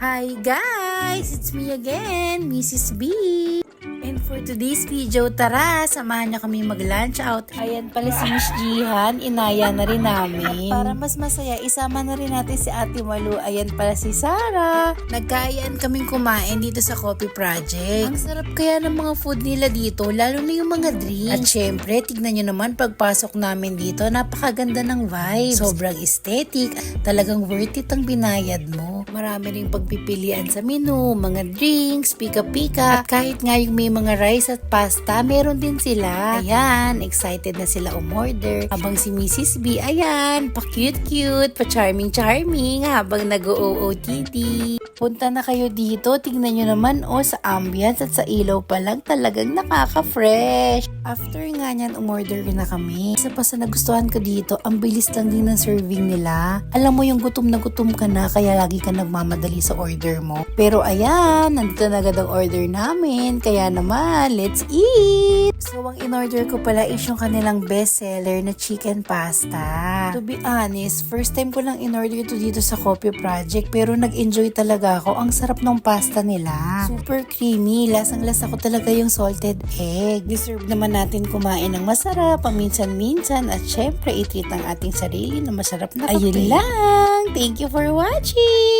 Hi guys! It's me again, Mrs. B. And for today's video, tara, samahan niyo kami mag-lunch out. Ayan pala si Miss Jihan, inaya na rin namin. Para mas masaya, isama na rin natin si Ate Malu. Ayan pala si Sarah. Nagkayaan kaming kumain dito sa Coffee Project. Ang sarap kaya ng mga food nila dito, lalo na yung mga drinks. At syempre, tignan nyo naman pagpasok namin dito, napakaganda ng vibes. Sobrang aesthetic, talagang worth it ang binayad mo. Marami ring pagpipilian sa menu, mga drinks, pika-pika, at kahit nga yung may mga rice at pasta, meron din sila. Ayan, excited na sila umorder. Habang si Mrs. B, ayan, pa-cute-cute, pa-charming-charming, habang nag-OOTD. Punta na kayo dito, tignan nyo naman sa ambience at sa ilaw pa lang talagang nakaka-fresh. After nga nyan, umorder na kami. Isa pa sa nagustuhan ko dito, ang bilis lang din ng serving nila. Alam mo yung gutom na gutom ka na, kaya lagi ka nagmamadali sa order mo. Pero ayan, nandito na agad ang order namin, kaya naman, let's eat! So, ang in-order ko pala is yung kanilang bestseller na chicken pasta. To be honest, first time ko lang in-order ito dito sa Coffee Project, pero nag-enjoy talaga ako. Ang sarap ng pasta nila. Super creamy, lasang-lasa ko talaga yung salted egg. Deserve naman natin kumain ng masarap, paminsan-minsan, at syempre, i-treat ang ating sarili na masarap na kape. Ayun lang! Thank you for watching!